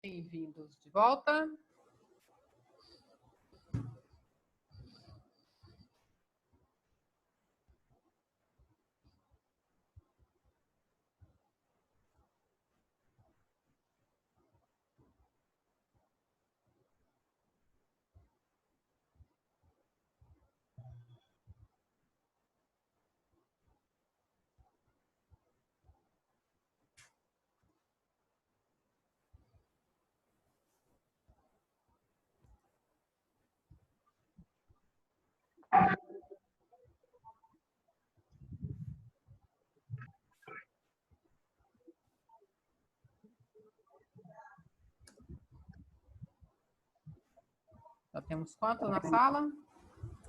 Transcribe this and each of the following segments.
Bem-vindos de volta. Já temos quantos na sala?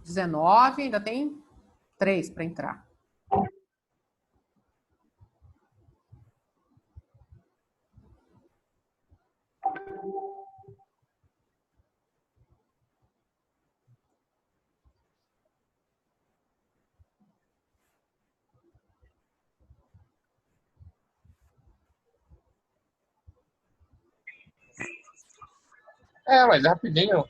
19, ainda tem 3 para entrar. Mas é rapidinho.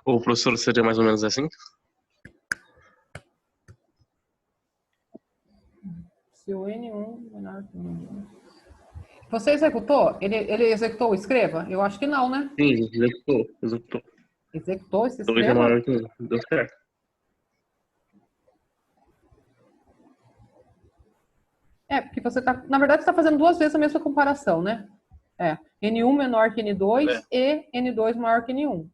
O professor seria mais ou menos assim? Se o N1 menor que o N2. Você executou? Ele executou o escreva? Eu acho que não, né? Sim, executou. Executou esse 2 é escreva? maior que 1. Deu certo. Porque você está, na verdade, você está fazendo 2 vezes a mesma comparação, né? N1 menor que N2 e N2 maior que N1.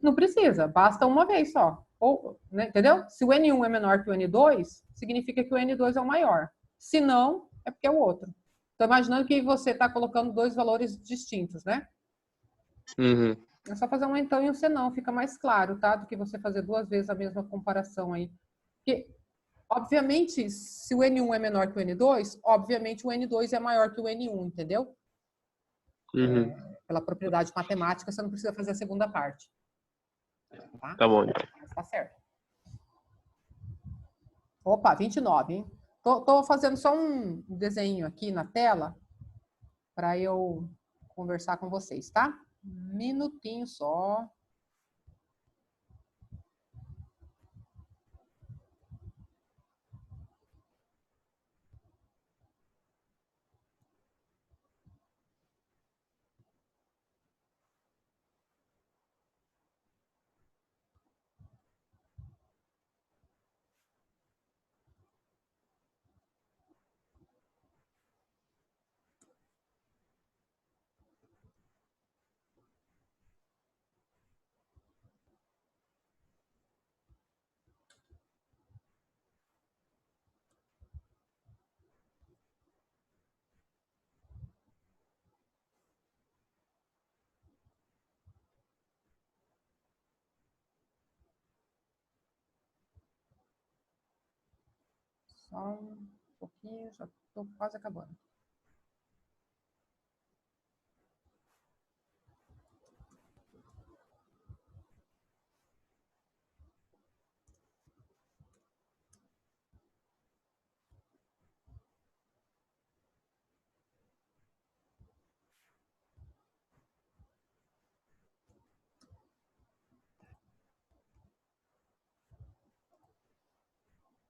Não precisa, basta uma vez só. Ou, né, entendeu? Se o N1 é menor que o N2, significa que o N2 é o maior. Se não, é porque é o outro. Estou imaginando que você está colocando 2 valores distintos, né? Uhum. É só fazer um então e um senão, fica mais claro, tá? Do que você fazer 2 vezes a mesma comparação aí. Porque, obviamente, se o N1 é menor que o N2, obviamente o N2 é maior que o N1, entendeu? Uhum. Pela propriedade matemática, você não precisa fazer a segunda parte. Tá bom, então. Mas tá certo. Opa, 29, hein? Tô fazendo só um desenho aqui na tela para eu conversar com vocês, tá? Um minutinho só. Só um pouquinho, já tô quase acabando.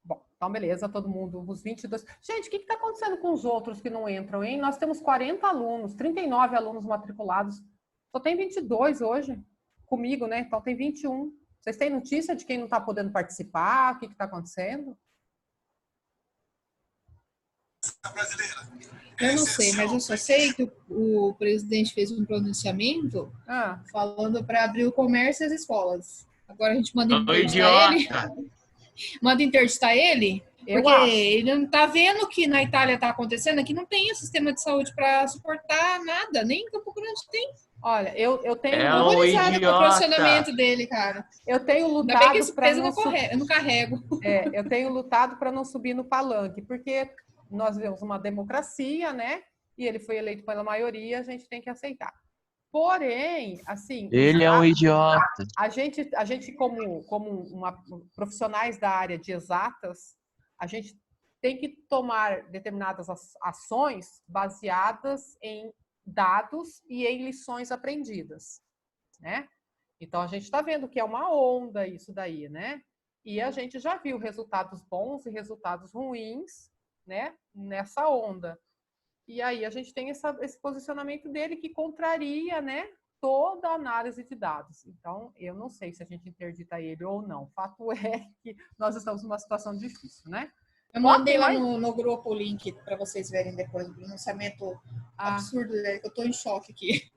Bom, então beleza, todo mundo, os 22. Gente, o que está acontecendo com os outros que não entram, hein? Nós temos 40 alunos, 39 alunos matriculados. Só tem 22 hoje comigo, né? Então tem 21. Vocês têm notícia de quem não está podendo participar? O que está acontecendo? Eu não sei, mas eu só sei que o presidente fez um pronunciamento falando para abrir o comércio e as escolas. Agora a gente manda interditar ele. Manda interditar ele Porque ele não está vendo que na Itália está acontecendo, aqui não tem um sistema de saúde para suportar nada, nem em Campo Grande tem. Olha, eu tenho horrorizada com o posicionamento dele, cara. Eu tenho lutado. Ainda bem que esse peso eu não carrego. Eu tenho lutado para não subir no palanque, porque nós vivemos uma democracia, né? E ele foi eleito pela maioria, a gente tem que aceitar. Porém, assim... Ele é um idiota. A gente como profissionais da área de exatas, a gente tem que tomar determinadas ações baseadas em dados e em lições aprendidas, né? Então, a gente está vendo que é uma onda isso daí, né? E a gente já viu resultados bons e resultados ruins, né? Nessa onda. E aí a gente tem esse posicionamento dele que contraria, né? Toda a análise de dados. Então, eu não sei se a gente interdita ele ou não. Fato é que nós estamos numa situação difícil, né? Eu mandei lá no grupo o link para vocês verem depois do pronunciamento absurdo dele, que eu tô em choque aqui.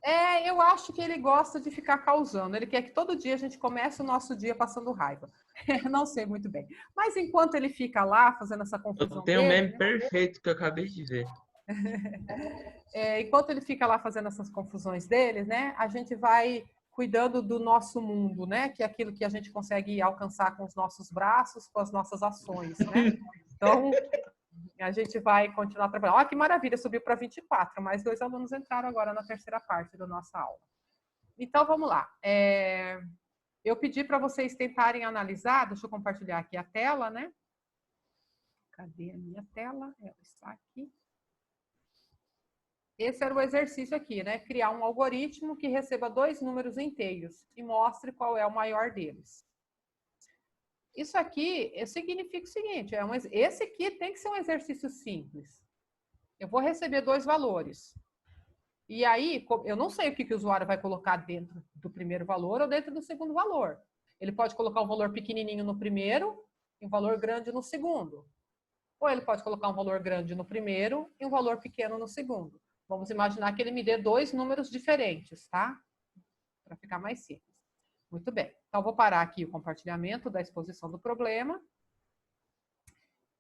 Eu acho que ele gosta de ficar causando. Ele quer que todo dia a gente comece o nosso dia passando raiva. Eu não sei muito bem. Mas enquanto ele fica lá fazendo essa confusão eu tenho um meme perfeito que eu acabei de ver. Enquanto ele fica lá fazendo essas confusões dele, né, a gente vai cuidando do nosso mundo, né, que é aquilo que a gente consegue alcançar com os nossos braços, com as nossas ações, né? Então, a gente vai continuar trabalhando. Olha que maravilha, subiu para 24, mais 2 alunos entraram agora na terceira parte da nossa aula. Então, vamos lá. Eu pedi para vocês tentarem analisar, deixa eu compartilhar aqui a tela, né? Cadê a minha tela? Ela está aqui. Esse era o exercício aqui, né? Criar um algoritmo que receba 2 números inteiros e mostre qual é o maior deles. Isso aqui significa o seguinte, esse aqui tem que ser um exercício simples. Eu vou receber 2 valores. E aí, eu não sei o que o usuário vai colocar dentro do primeiro valor ou dentro do segundo valor. Ele pode colocar um valor pequenininho no primeiro e um valor grande no segundo. Ou ele pode colocar um valor grande no primeiro e um valor pequeno no segundo. Vamos imaginar que ele me dê 2 números diferentes, tá? Para ficar mais simples. Muito bem. Então, vou parar aqui o compartilhamento da exposição do problema.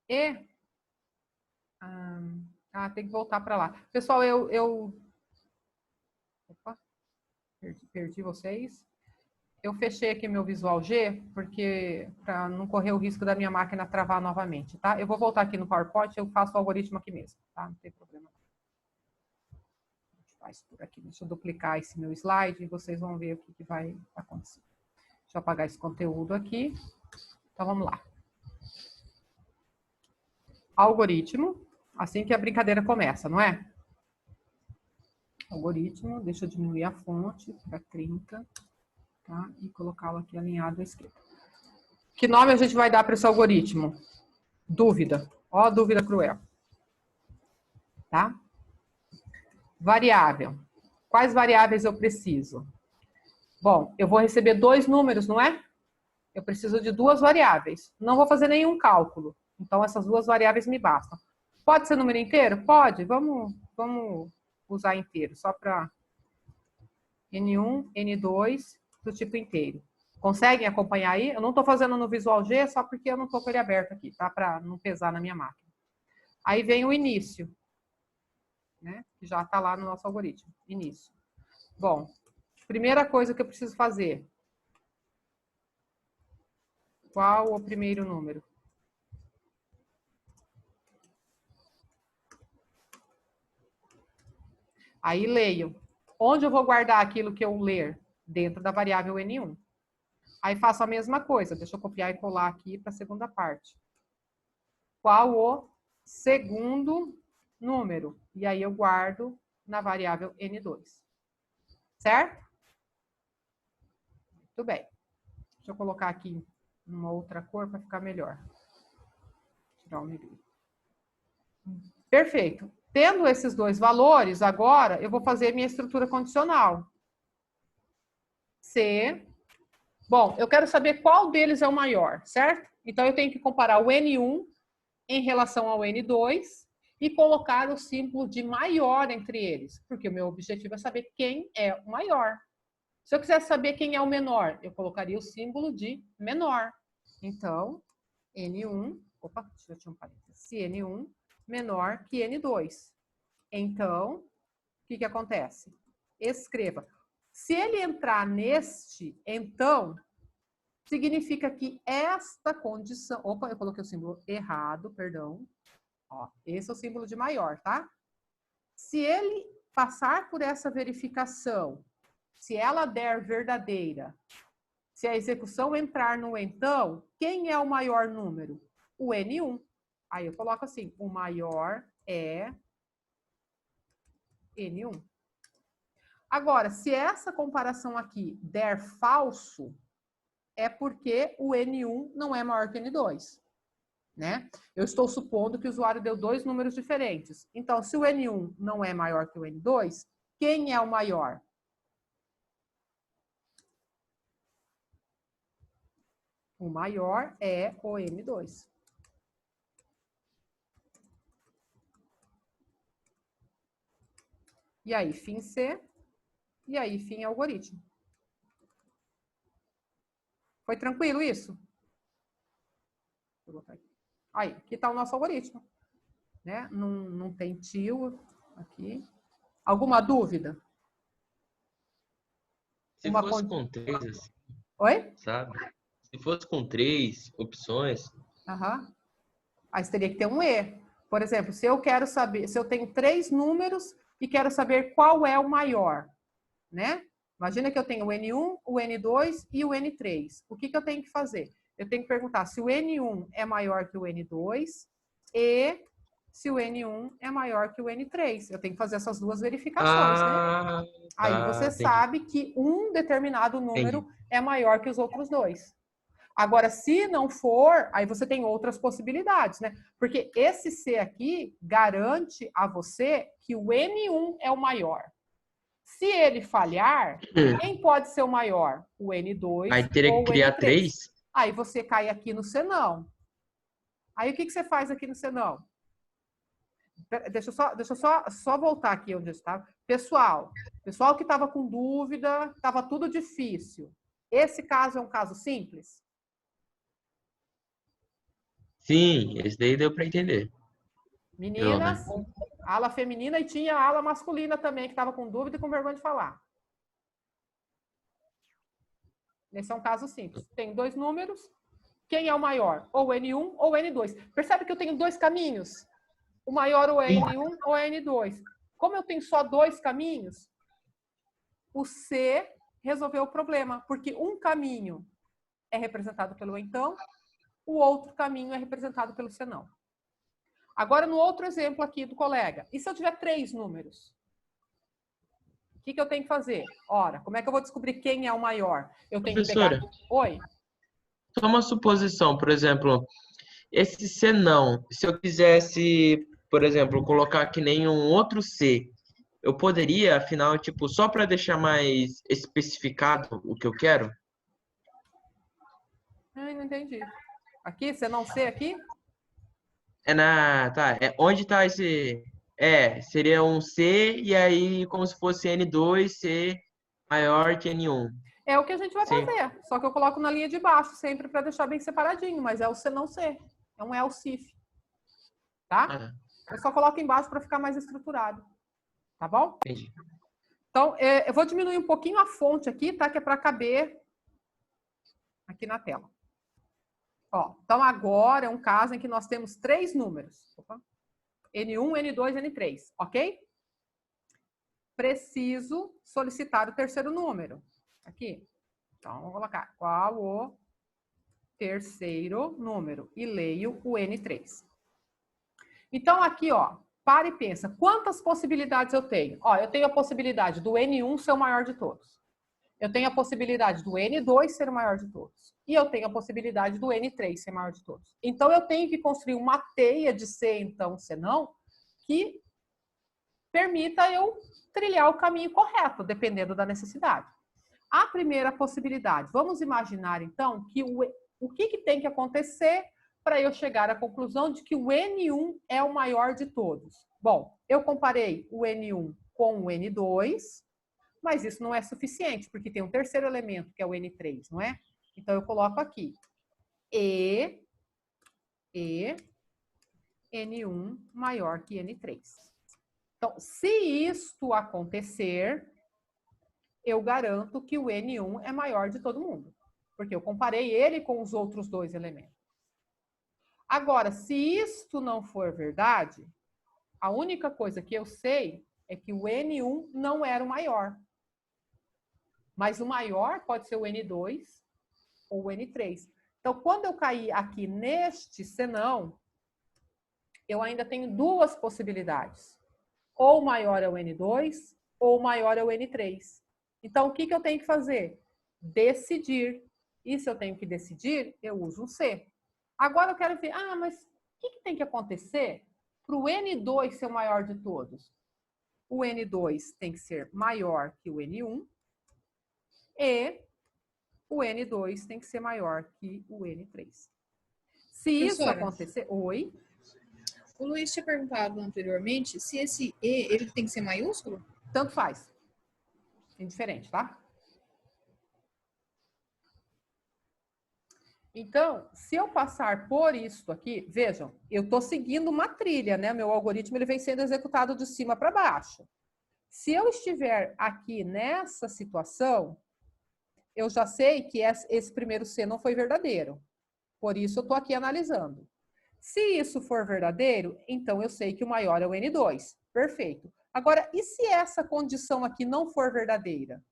E... tem que voltar para lá. Pessoal, Opa, perdi vocês. Eu fechei aqui meu Visual G, porque para não correr o risco da minha máquina travar novamente, tá? Eu vou voltar aqui no PowerPoint, eu faço o algoritmo aqui mesmo, tá? Não tem problema. Faz por aqui. Deixa eu duplicar esse meu slide e vocês vão ver o que vai acontecer. Deixa eu apagar esse conteúdo aqui. Então, vamos lá. Algoritmo. Assim que a brincadeira começa, não é? Algoritmo. Deixa eu diminuir a fonte para 30. Tá? E colocá-lo aqui alinhado à esquerda. Que nome a gente vai dar para esse algoritmo? Dúvida. Ó, dúvida cruel. Tá? Variável. Quais variáveis eu preciso? Bom, eu vou receber 2 números, não é? Eu preciso de 2 variáveis. Não vou fazer nenhum cálculo. Então, essas 2 variáveis me bastam. Pode ser número inteiro? Pode. Vamos usar inteiro, só para N1, N2, do tipo inteiro. Conseguem acompanhar aí? Eu não estou fazendo no Visual G, só porque eu não estou com ele aberto aqui, tá? Para não pesar na minha máquina. Aí vem o início, né? Que já está lá no nosso algoritmo. Início. Bom, primeira coisa que eu preciso fazer. Qual o primeiro número? Aí leio. Onde eu vou guardar aquilo que eu ler? Dentro da variável N1. Aí faço a mesma coisa. Deixa eu copiar e colar aqui para a segunda parte. Qual o segundo número? E aí eu guardo na variável N2. Certo? Muito bem. Deixa eu colocar aqui uma outra cor para ficar melhor. Tirar o negrito. Perfeito. Tendo esses 2 valores, agora eu vou fazer minha estrutura condicional. C. Bom, eu quero saber qual deles é o maior, certo? Então, eu tenho que comparar o N1 em relação ao N2 e colocar o símbolo de maior entre eles, porque o meu objetivo é saber quem é o maior. Se eu quisesse saber quem é o menor, eu colocaria o símbolo de menor. Então, N1 Opa, deixa eu tirar um parênteses. Se N1 menor que N2. Então, o que acontece? Escreva. Se ele entrar neste, então, significa que esta condição... Opa, eu coloquei o símbolo errado, perdão. Ó, esse é o símbolo de maior, tá? Se ele passar por essa verificação, se ela der verdadeira, se a execução entrar no então, quem é o maior número? O N1. Aí eu coloco assim, o maior é N1. Agora, se essa comparação aqui der falso, é porque o N1 não é maior que N2, né? Eu estou supondo que o usuário deu dois números diferentes. Então, se o N1 não é maior que o N2, quem é o maior? O maior é o N2. E aí, fim C. E aí, fim algoritmo. Foi tranquilo isso? Vou botar aqui. Aí, aqui está o nosso algoritmo. Né? Não tem tio aqui. Alguma dúvida? Se fosse com 3, assim, Oi? sabe? Se fosse com 3 opções... Aham. Aí você teria que ter um E. Por exemplo, se eu quero saber, se eu tenho 3 números e quero saber qual é o maior, né? Imagina que eu tenho o N1, o N2 e o N3. O que eu tenho que fazer? Eu tenho que perguntar se o N1 é maior que o N2 e se o N1 é maior que o N3. Eu tenho que fazer essas duas verificações, né? Aí você entendi. sabe que um determinado número é maior que os outros dois. Agora, se não for, aí você tem outras possibilidades, né? Porque esse C aqui garante a você que o N1 é o maior. Se ele falhar, quem pode ser o maior? O N2 Aí teria ou que o criar N3. 3? Aí você cai aqui no senão. Aí o que você faz aqui no senão? Deixa eu só voltar aqui onde eu estava. Pessoal que estava com dúvida, estava tudo difícil. Esse caso é um caso simples? Sim, esse daí deu para entender. Meninas, ala feminina e tinha ala masculina também, que estava com dúvida e com vergonha de falar. Esse é um caso simples. Tem dois números. Quem é o maior? Ou N1 ou N2. Percebe que eu tenho dois caminhos? O maior ou é N1 ou é N2. Como eu tenho só dois caminhos, o C resolveu o problema, porque um caminho é representado pelo então, o outro caminho é representado pelo senão. Agora, no outro exemplo aqui do colega, e se eu tiver 3 números? O que eu tenho que fazer? Ora, como é que eu vou descobrir quem é o maior? Eu tenho que pegar... Oi? Só uma suposição, por exemplo, esse senão, se eu quisesse, por exemplo, colocar que nem um outro C, eu poderia, afinal, tipo, só para deixar mais especificado o que eu quero? Ai, não entendi. Aqui, você não C aqui? Tá, onde tá esse... seria um C e aí como se fosse N2, C maior que N1. É o que a gente vai Sim. fazer, só que eu coloco na linha de baixo sempre para deixar bem separadinho, mas é o C não C, é um else if, tá? Eu só coloco embaixo para ficar mais estruturado, tá bom? Entendi. Então, eu vou diminuir um pouquinho a fonte aqui, tá? Que é para caber aqui na tela. Ó, então, agora é um caso em que nós temos 3 números. Opa. N1, N2, N3, ok? Preciso solicitar o terceiro número. Aqui. Então, vou colocar qual o terceiro número. E leio o N3. Então, aqui, ó, para e pensa. Quantas possibilidades eu tenho? Ó, eu tenho a possibilidade do N1 ser o maior de todos. Eu tenho a possibilidade do N2 ser o maior de todos. E eu tenho a possibilidade do N3 ser maior de todos. Então, eu tenho que construir uma teia de C, então, senão, que permita eu trilhar o caminho correto, dependendo da necessidade. A primeira possibilidade, vamos imaginar, então, que o que tem que acontecer para eu chegar à conclusão de que o N1 é o maior de todos. Bom, eu comparei o N1 com o N2, mas isso não é suficiente, porque tem um terceiro elemento, que é o N3, não é? Então, eu coloco aqui. E e N1 maior que N3. Então, se isto acontecer, eu garanto que o N1 é maior de todo mundo, porque eu comparei ele com os outros dois elementos. Agora, se isto não for verdade, a única coisa que eu sei é que o N1 não era o maior. Mas o maior pode ser o N2 ou o N3. Então, quando eu cair aqui neste senão, eu ainda tenho duas possibilidades. Ou o maior é o N2, ou o maior é o N3. Então, o que eu tenho que fazer? Decidir. E se eu tenho que decidir, eu uso um C. Agora eu quero ver, mas o que tem que acontecer para o N2 ser o maior de todos? O N2 tem que ser maior que o N1 e o N2 tem que ser maior que o N3. Se isso acontecer... Oi? O Luiz tinha perguntado anteriormente se esse E ele tem que ser maiúsculo? Tanto faz. Indiferente, tá? Então, se eu passar por isso aqui, vejam, eu estou seguindo uma trilha, né? Meu algoritmo ele vem sendo executado de cima para baixo. Se eu estiver aqui nessa situação, eu já sei que esse primeiro C não foi verdadeiro. Por isso, eu estou aqui analisando. Se isso for verdadeiro, então eu sei que o maior é o N2. Perfeito. Agora, e se essa condição aqui não for verdadeira?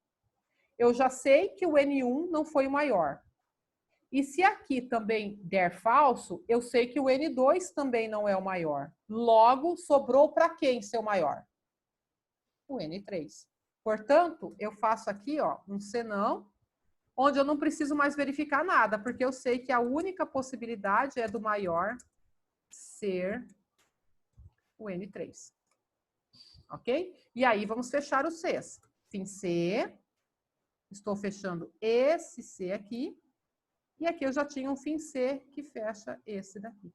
Eu já sei que o N1 não foi o maior. E se aqui também der falso, eu sei que o N2 também não é o maior. Logo, sobrou para quem ser o maior? O N3. Portanto, eu faço aqui um senão, onde eu não preciso mais verificar nada, porque eu sei que a única possibilidade é do maior ser o N3. Ok? E aí, vamos fechar os Cs. Fim C. Estou fechando esse C aqui. E aqui eu já tinha um fim C que fecha esse daqui.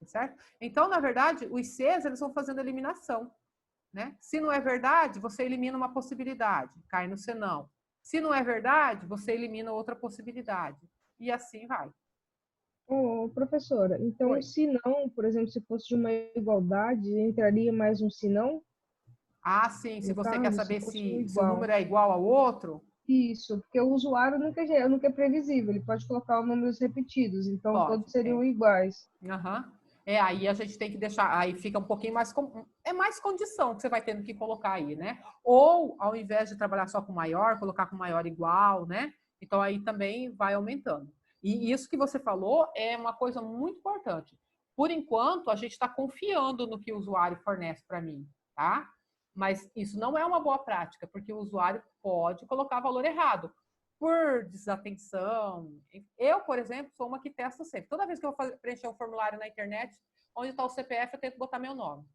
Certo? Então, na verdade, os Cs, eles vão fazendo eliminação. Né? Se não é verdade, você elimina uma possibilidade, cai no senão. Se não é verdade, você elimina outra possibilidade. E assim vai. Professora, então o sinão, por exemplo, se fosse de uma igualdade, entraria mais um sinão? Ah, sim. Se você quer saber se o número é igual ao outro... Isso, porque o usuário nunca é previsível, ele pode colocar números repetidos, então todos seriam iguais. Aí a gente tem que deixar, aí fica um pouquinho mais, é mais condição que você vai tendo que colocar aí, né? Ou, ao invés de trabalhar só com maior, colocar com maior igual, né? Então aí também vai aumentando. E isso que você falou é uma coisa muito importante. Por enquanto, a gente está confiando no que o usuário fornece para mim, tá? Mas isso não é uma boa prática, porque o usuário pode colocar valor errado. Por desatenção. Eu, por exemplo, sou uma que testa sempre. Toda vez que eu vou preencher um formulário na internet, onde está o CPF, eu tento botar meu nome.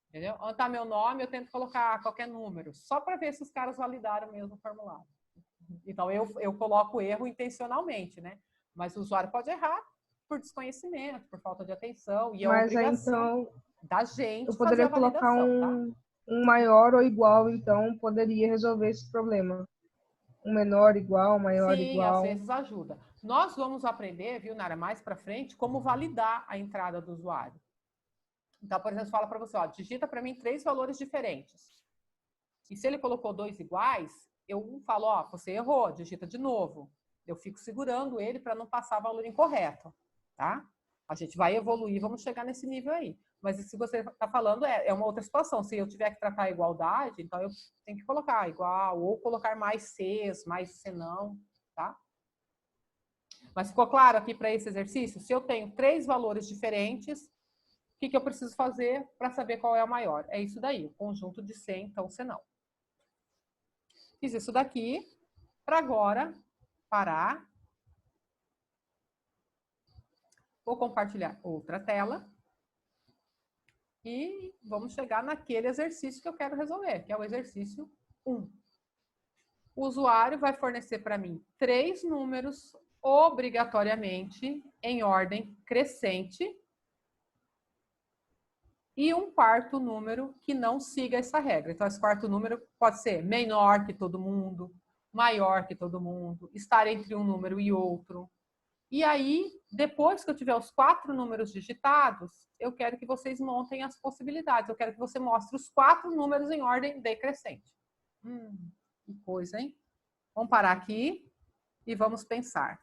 Entendeu? Onde está meu nome, eu tento colocar qualquer número, só para ver se os caras validaram mesmo o formulário. Então, eu coloco erro intencionalmente, né? Mas o usuário pode errar por desconhecimento, por falta de atenção, e é uma obrigação da gente eu poderia fazer a validação, colocar um maior ou igual, então poderia resolver esse problema. Um menor igual, maior igual. Sim, às vezes ajuda. Nós vamos aprender, viu, Nara, mais para frente, como validar a entrada do usuário. Então, por exemplo, fala para você, digita para mim 3 valores diferentes. E se ele colocou 2 iguais, eu falo, você errou, digita de novo. Eu fico segurando ele para não passar valor incorreto, tá? A gente vai evoluir, vamos chegar nesse nível aí. Mas isso que você está falando é uma outra situação. Se eu tiver que tratar a igualdade, então eu tenho que colocar igual, ou colocar mais Cs, mais senão, tá? Mas ficou claro aqui para esse exercício? Se eu tenho 3 valores diferentes, o que eu preciso fazer para saber qual é o maior? É isso daí, o conjunto de C, então, senão. Fiz isso daqui, para agora parar. Vou compartilhar outra tela. E vamos chegar naquele exercício que eu quero resolver, que é o exercício 1. O usuário vai fornecer para mim 3 números obrigatoriamente em ordem crescente e um quarto número que não siga essa regra. Então, esse quarto número pode ser menor que todo mundo, maior que todo mundo, estar entre um número e outro. E aí, depois que eu tiver os 4 números digitados, eu quero que vocês montem as possibilidades. Eu quero que você mostre os 4 números em ordem decrescente. Que coisa, hein? Vamos parar aqui e vamos pensar.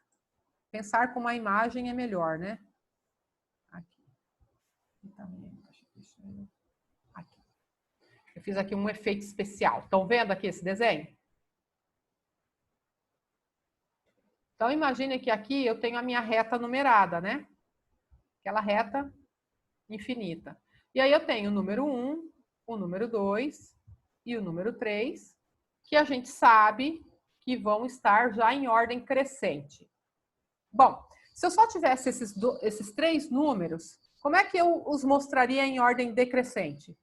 Pensar com uma imagem é melhor, né? Aqui. Aqui. Eu fiz aqui um efeito especial. Estão vendo aqui esse desenho? Então, imagine que aqui eu tenho a minha reta numerada, né? Aquela reta infinita. E aí eu tenho o número 1, o número 2 e o número 3, que a gente sabe que vão estar já em ordem crescente. Bom, se eu só tivesse esses 3 números, como é que eu os mostraria em ordem decrescente?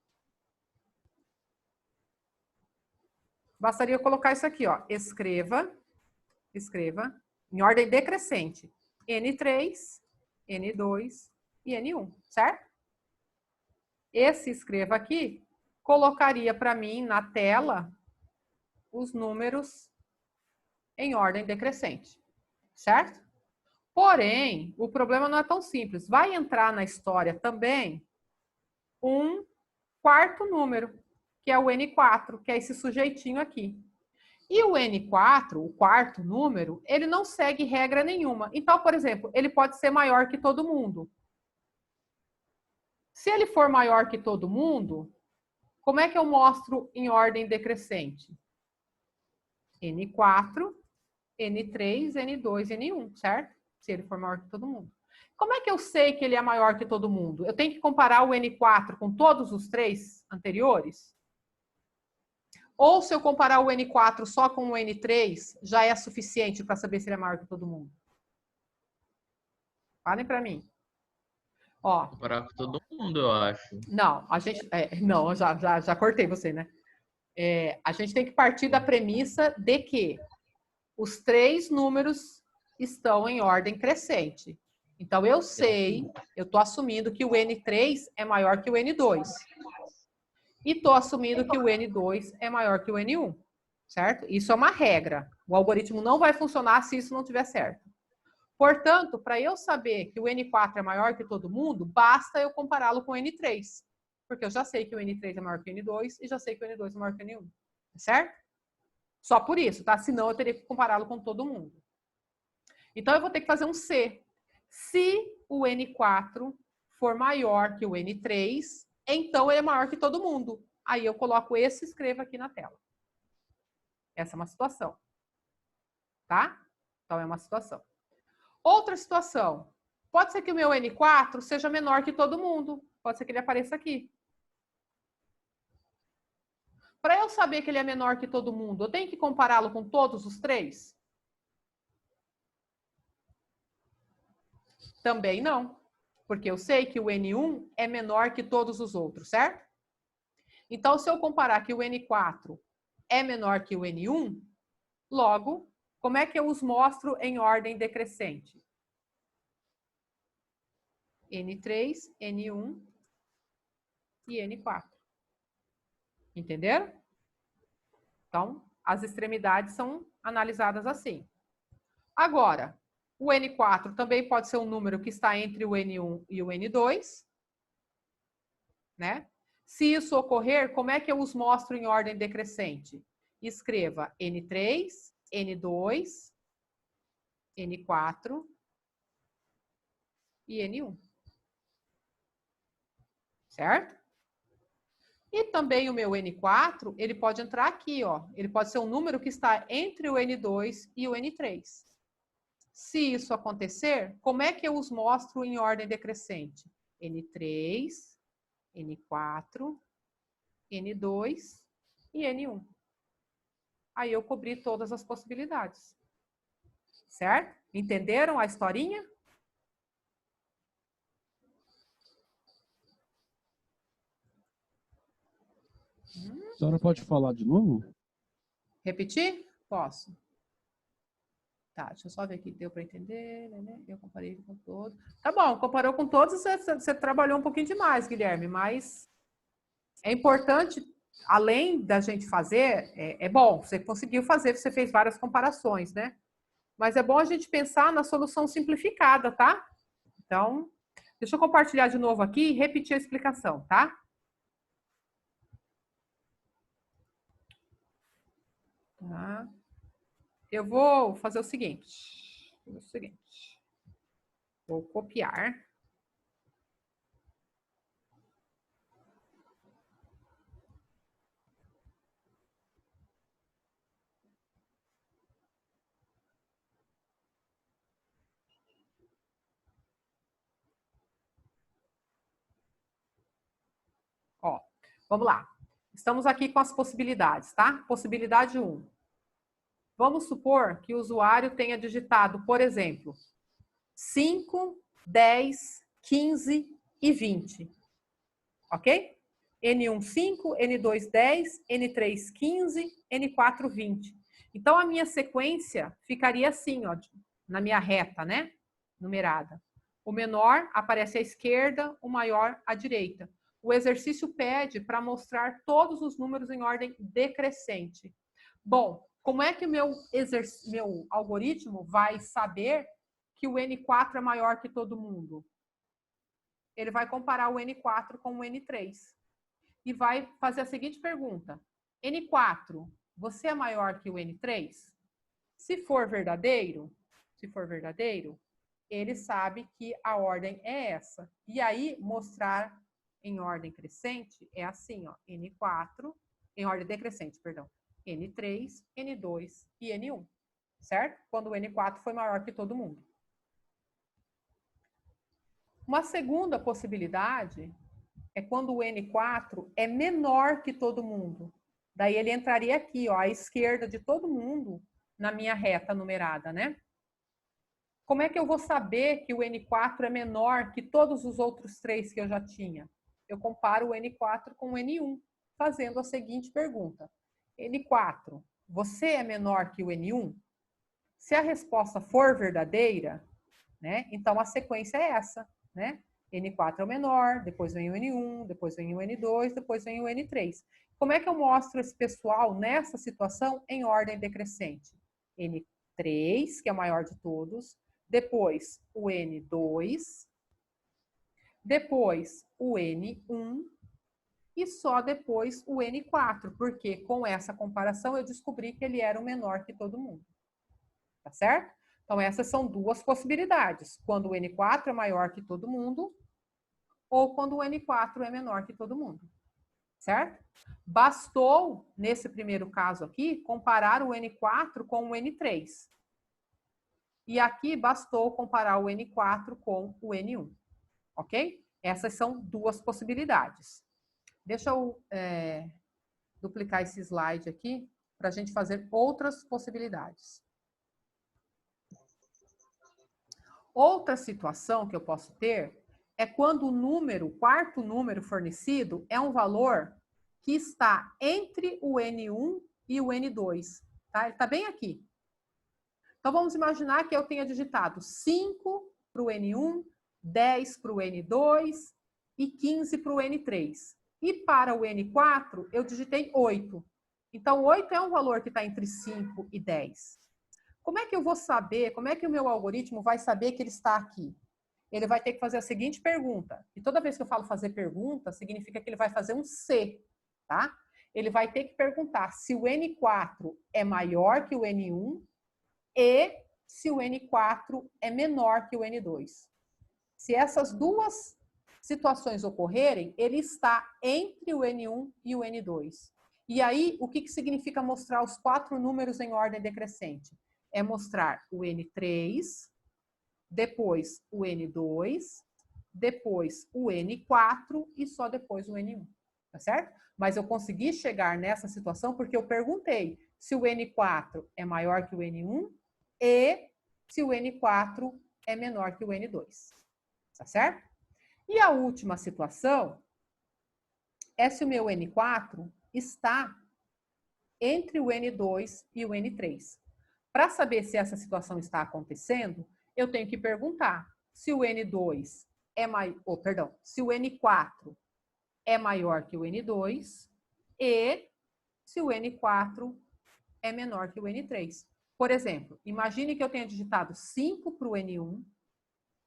Bastaria eu colocar isso aqui, ó. Escreva em ordem decrescente. N3, N2 e N1, certo? Esse escreva aqui colocaria para mim na tela os números em ordem decrescente, certo? Porém, o problema não é tão simples. Vai entrar na história também um 4º número, que é o N4, que é esse sujeitinho aqui. E o N4, o 4º número, ele não segue regra nenhuma. Então, por exemplo, ele pode ser maior que todo mundo. Se ele for maior que todo mundo, como é que eu mostro em ordem decrescente? N4, N3, N2, N1, certo? Se ele for maior que todo mundo. Como é que eu sei que ele é maior que todo mundo? Eu tenho que comparar o N4 com todos os 3 anteriores? Ou se eu comparar o N4 só com o N3, já é suficiente para saber se ele é maior que todo mundo? Falem para mim. Ó. Comparar com todo mundo, eu acho. Não, a gente... não, já cortei você, né? A gente tem que partir da premissa de que os 3 números estão em ordem crescente. Então, eu sei, eu estou assumindo que o N3 é maior que o N2. E estou assumindo que o N2 é maior que o N1, certo? Isso é uma regra. O algoritmo não vai funcionar se isso não estiver certo. Portanto, para eu saber que o N4 é maior que todo mundo, basta eu compará-lo com o N3. Porque eu já sei que o N3 é maior que o N2 e já sei que o N2 é maior que o N1. Certo? Só por isso, tá? Senão eu teria que compará-lo com todo mundo. Então, eu vou ter que fazer um C. Se o N4 for maior que o N3, então ele é maior que todo mundo. Aí eu coloco esse e escrevo aqui na tela. Essa é uma situação. Tá? Então, é uma situação. Outra situação. Pode ser que o meu N4 seja menor que todo mundo. Pode ser que ele apareça aqui. Para eu saber que ele é menor que todo mundo, eu tenho que compará-lo com todos os 3? Também não. Porque eu sei que o N1 é menor que todos os outros, certo? Então, se eu comparar que o N4 é menor que o N1, logo, como é que eu os mostro em ordem decrescente? N3, N1 e N4. Entenderam? Então, as extremidades são analisadas assim. Agora, o N4 também pode ser um número que está entre o N1 e o N2, né? Se isso ocorrer, como é que eu os mostro em ordem decrescente? Escreva N3, N2, N4 e N1. Certo? E também o meu N4, ele pode entrar aqui, ó. Ele pode ser um número que está entre o N2 e o N3. Se isso acontecer, como é que eu os mostro em ordem decrescente? N3, N4, N2 e N1. Aí eu cobri todas as possibilidades. Certo? Entenderam a historinha? A senhora pode falar de novo? Repetir? Posso. Tá, deixa eu só ver aqui, deu para entender, né? Eu comparei com todos. Tá bom, comparou com todos, você trabalhou um pouquinho demais, Guilherme, mas é importante, além da gente fazer, é bom, você conseguiu fazer, você fez várias comparações, né? Mas é bom a gente pensar na solução simplificada, tá? Então, deixa eu compartilhar de novo aqui e repetir a explicação, tá? Tá. Eu vou fazer o seguinte. Vou copiar. Ó, vamos lá. Estamos aqui com as possibilidades, tá? Possibilidade 1. Vamos supor que o usuário tenha digitado, por exemplo, 5, 10, 15 e 20. Ok? N1, 5, N2, 10, N3, 15, N4, 20. Então, a minha sequência ficaria assim, ó, na minha reta, né? Numerada. O menor aparece à esquerda, o maior à direita. O exercício pede para mostrar todos os números em ordem decrescente. Bom, como é que o meu algoritmo vai saber que o N4 é maior que todo mundo? Ele vai comparar o N4 com o N3. E vai fazer a seguinte pergunta. N4, você é maior que o N3? Se for verdadeiro, ele sabe que a ordem é essa. E aí, mostrar em ordem crescente é assim, ó, N4, em ordem decrescente, perdão, N3, N2 e N1, certo? Quando o N4 foi maior que todo mundo. Uma segunda possibilidade é quando o N4 é menor que todo mundo. Daí ele entraria aqui, ó, à esquerda de todo mundo, na minha reta numerada, né? Como é que eu vou saber que o N4 é menor que todos os outros 3 que eu já tinha? Eu comparo o N4 com o N1, fazendo a seguinte pergunta. N4, você é menor que o N1? Se a resposta for verdadeira, né, então a sequência é essa, né? N4 é o menor, depois vem o N1, depois vem o N2, depois vem o N3. Como é que eu mostro esse pessoal nessa situação em ordem decrescente? N3, que é o maior de todos, depois o N2, depois o N1 e só depois o N4, porque com essa comparação eu descobri que ele era o menor que todo mundo. Tá certo? Então, essas são duas possibilidades. Quando o N4 é maior que todo mundo ou quando o N4 é menor que todo mundo. Certo? Bastou, nesse primeiro caso aqui, comparar o N4 com o N3. E aqui bastou comparar o N4 com o N1. Ok? Essas são duas possibilidades. Deixa eu duplicar esse slide aqui para a gente fazer outras possibilidades. Outra situação que eu posso ter é quando o quarto número fornecido é um valor que está entre o N1 e o N2. Tá? Ele está bem aqui. Então, vamos imaginar que eu tenha digitado 5 para o N1, 10 para o N2 e 15 para o N3. E para o N4, eu digitei 8. Então, 8 é um valor que está entre 5 e 10. Como é que eu vou saber, como é que o meu algoritmo vai saber que ele está aqui? Ele vai ter que fazer a seguinte pergunta. E toda vez que eu falo fazer pergunta, significa que ele vai fazer um C, tá? Ele vai ter que perguntar se o N4 é maior que o N1 e se o N4 é menor que o N2. Se essas duas situações ocorrerem, ele está entre o N1 e o N2. E aí, o que significa mostrar os 4 números em ordem decrescente? É mostrar o N3, depois o N2, depois o N4 e só depois o N1, tá certo? Mas eu consegui chegar nessa situação porque eu perguntei se o N4 é maior que o N1 e se o N4 é menor que o N2, tá certo? E a última situação é se o meu N4 está entre o N2 e o N3. Para saber se essa situação está acontecendo, eu tenho que perguntar se o N2 é maior, se o N4 é maior que o N2 e se o N4 é menor que o N3. Por exemplo, imagine que eu tenha digitado 5 para o N1,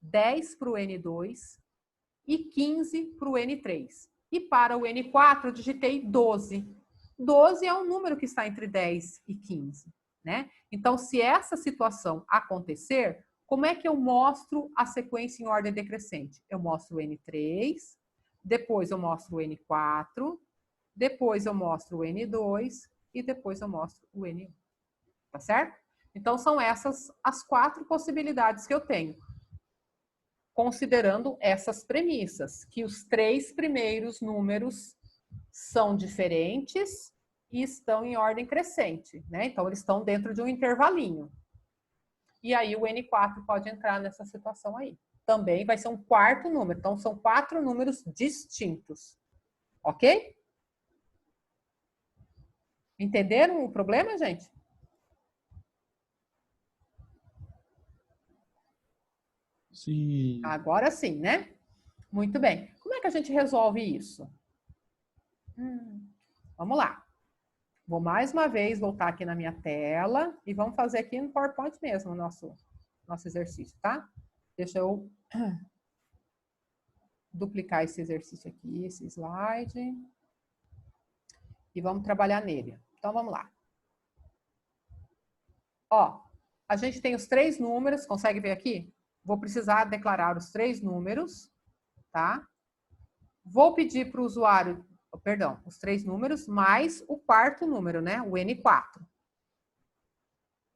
10 para o N2 e 15 para o N3. E para o N4 eu digitei 12. 12 é um número que está entre 10 e 15, né? Então, se essa situação acontecer, como é que eu mostro a sequência em ordem decrescente? Eu mostro o N3, depois eu mostro o N4, depois eu mostro o N2 e depois eu mostro o N1. Tá certo? Então, são essas as 4 possibilidades que eu tenho, considerando essas premissas, que os 3 primeiros números são diferentes e estão em ordem crescente, né? Então, eles estão dentro de um intervalinho. E aí, o N4 pode entrar nessa situação aí. Também vai ser um 4º número. Então, são 4 números distintos. Ok? Entenderam o problema, gente? Sim. Agora sim, né? Muito bem. Como é que a gente resolve isso? Vamos lá. Vou mais uma vez voltar aqui na minha tela e vamos fazer aqui no PowerPoint mesmo o nosso exercício, tá? Deixa eu duplicar esse exercício aqui, esse slide. E vamos trabalhar nele. Então, vamos lá. Ó, a gente tem os 3 números, consegue ver aqui? Vou precisar declarar os 3 números, tá? Vou pedir para o usuário, perdão, os 3 números mais o 4º número, né? O N4.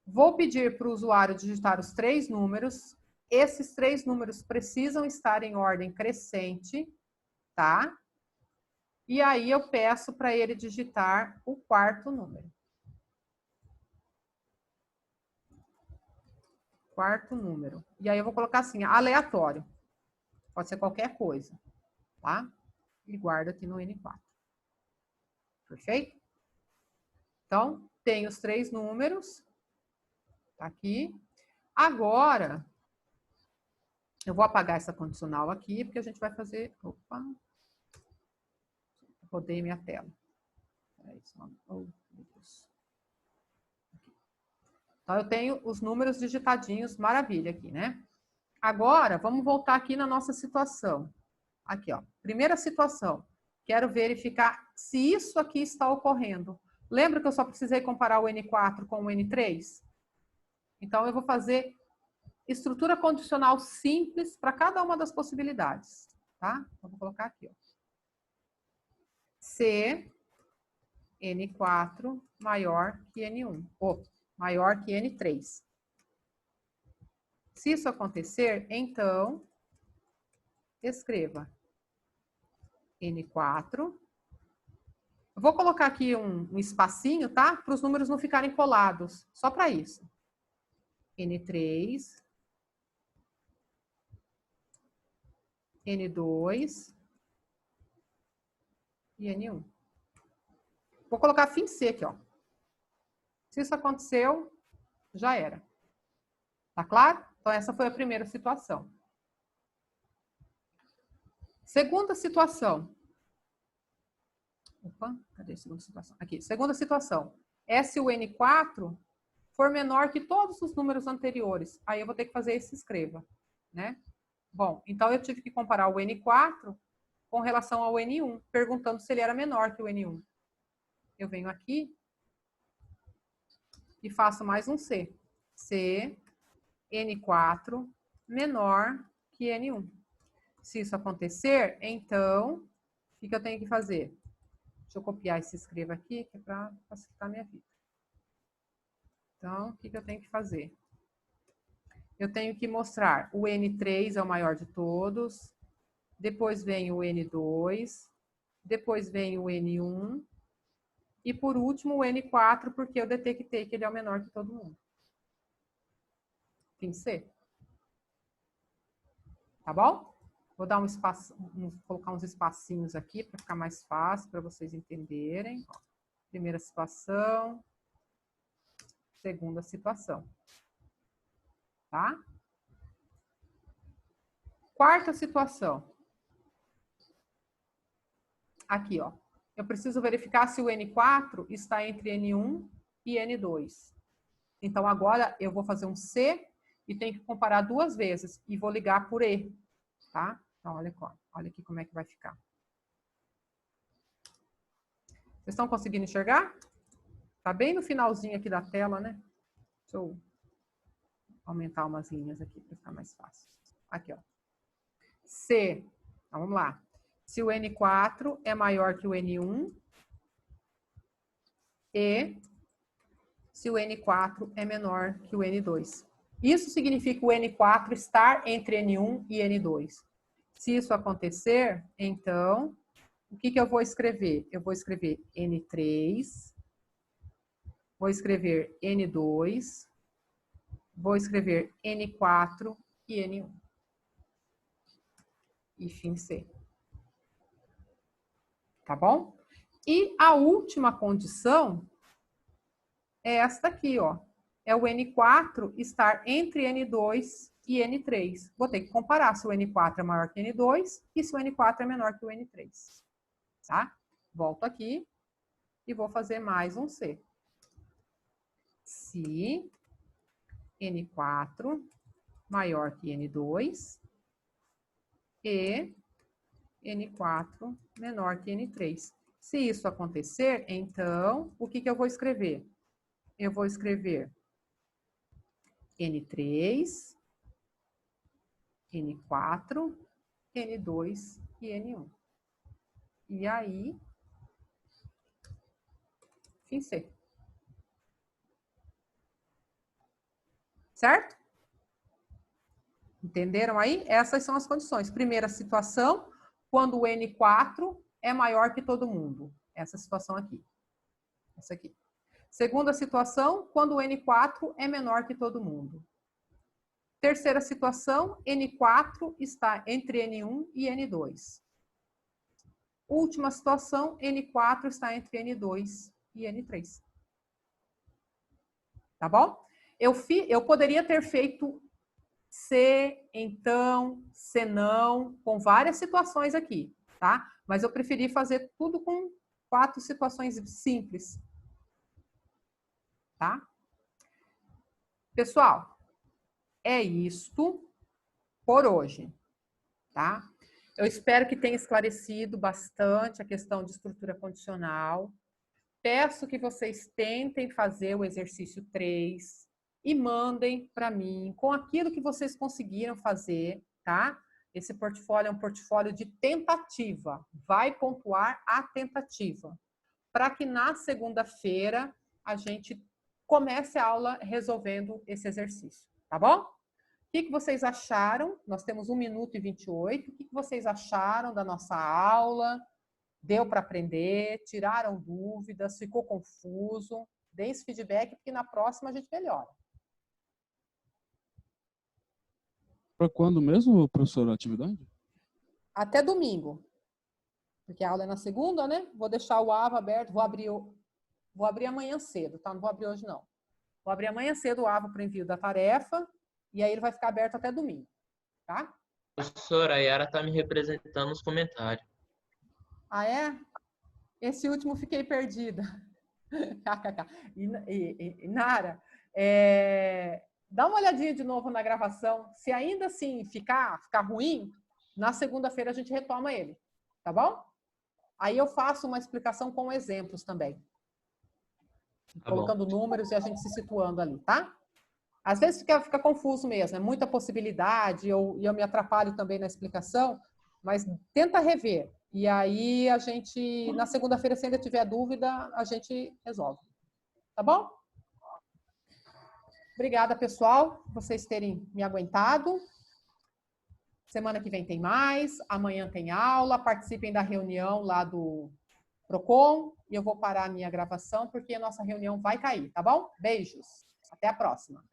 Vou pedir para o usuário digitar os 3 números. Esses 3 números precisam estar em ordem crescente, tá? E aí eu peço para ele digitar o 4º número. 4º número. E aí eu vou colocar assim, aleatório. Pode ser qualquer coisa, tá? E guardo aqui no N4. Perfeito? Então, tem os 3 números. Tá aqui. Agora, eu vou apagar essa condicional aqui, porque a gente vai fazer... Opa! Rodei minha tela. Oh, meu Deus. Então, eu tenho os números digitadinhos, maravilha aqui, né? Agora, vamos voltar aqui na nossa situação. Aqui, ó. Primeira situação. Quero verificar se isso aqui está ocorrendo. Lembra que eu só precisei comparar o N4 com o N3? Então, eu vou fazer estrutura condicional simples para cada uma das possibilidades, tá? Então, vou colocar aqui, ó. Se N4 maior que N1, ou maior que N3. Se isso acontecer, então, escreva N4. Eu vou colocar aqui um espacinho, tá? Para os números não ficarem colados, só para isso. N3, N2 e N1. Vou colocar fim C aqui, ó. Se isso aconteceu, já era. Tá claro? Então, essa foi a primeira situação. Segunda situação. Opa, cadê a segunda situação? Aqui, segunda situação. Se o N4 for menor que todos os números anteriores, aí eu vou ter que fazer esse escreva, né? Bom, então eu tive que comparar o N4 com relação ao N1, perguntando se ele era menor que o N1. Eu venho aqui e faço mais um C. C, N4 menor que N1. Se isso acontecer, então, o que eu tenho que fazer? Deixa eu copiar esse escreva aqui, que é para facilitar a minha vida. Então, o que eu tenho que fazer? Eu tenho que mostrar o N3 é o maior de todos, depois vem o N2, depois vem o N1, e por último o N4, porque eu detectei que ele é o menor que todo mundo. Fim C. Tá bom? Vou dar um espaço, colocar uns espacinhos aqui para ficar mais fácil para vocês entenderem. Ó, primeira situação, segunda situação. Tá? Quarta situação. Aqui, ó. Eu preciso verificar se o N4 está entre N1 e N2. Então, agora eu vou fazer um C e tenho que comparar 2 vezes. E vou ligar por E, tá? Então, olha aqui como é que vai ficar. Vocês estão conseguindo enxergar? Tá bem no finalzinho aqui da tela, né? Deixa eu aumentar umas linhas aqui para ficar mais fácil. Aqui, ó. C. Então, vamos lá. Se o N4 é maior que o N1 e se o N4 é menor que o N2. Isso significa o N4 estar entre N1 e N2. Se isso acontecer, então, o que eu vou escrever? Eu vou escrever N3, vou escrever N2, vou escrever N4 e N1. E fim C. Tá bom? E a última condição é esta aqui, ó. É o N4 estar entre N2 e N3. Vou ter que comparar se o N4 é maior que o N2 e se o N4 é menor que o N3. Tá? Volto aqui e vou fazer mais um C. Se N4 maior que N2 e N4 menor que N3. Se isso acontecer, então, o que eu vou escrever? Eu vou escrever N3, N4, N2 e N1. E aí, fim C. Certo? Entenderam aí? Essas são as condições. Primeira situação, quando o N4 é maior que todo mundo. Essa situação aqui. Essa aqui. Segunda situação, quando o N4 é menor que todo mundo. Terceira situação, N4 está entre N1 e N2. Última situação, N4 está entre N2 e N3. Tá bom? Eu poderia ter feito C, então, C não, com várias situações aqui, tá? Mas eu preferi fazer tudo com 4 situações simples. Tá? Pessoal, é isto por hoje, tá? Eu espero que tenha esclarecido bastante a questão de estrutura condicional. Peço que vocês tentem fazer o exercício 3 e mandem para mim com aquilo que vocês conseguiram fazer, tá? Esse portfólio é um portfólio de tentativa. Vai pontuar a tentativa. Para que na segunda-feira a gente comece a aula resolvendo esse exercício, tá bom? O que vocês acharam? Nós temos 1 minuto e 28. O que vocês acharam da nossa aula? Deu para aprender? Tiraram dúvidas? Ficou confuso? Deem esse feedback, porque na próxima a gente melhora. Para quando mesmo, professor, a atividade? Até domingo. Porque a aula é na segunda, né? Vou deixar o AVA aberto. Vou abrir amanhã cedo, tá? Não vou abrir hoje, não. Vou abrir amanhã cedo o AVA para o envio da tarefa. E aí ele vai ficar aberto até domingo, tá? Professora, a Yara tá me representando nos comentários. Ah, é? Esse último fiquei perdida. E Nara, dá uma olhadinha de novo na gravação. Se ainda assim ficar ruim, na segunda-feira a gente retoma ele, tá bom? Aí eu faço uma explicação com exemplos também. Tá colocando números e a gente se situando ali, tá? Às vezes fica confuso mesmo, é muita possibilidade, e eu me atrapalho também na explicação, mas tenta rever. E aí a gente, na segunda-feira, se ainda tiver dúvida, a gente resolve. Tá bom? Obrigada, pessoal, por vocês terem me aguentado. Semana que vem tem mais, amanhã tem aula, participem da reunião lá do Procon, e eu vou parar a minha gravação, porque a nossa reunião vai cair, tá bom? Beijos, até a próxima.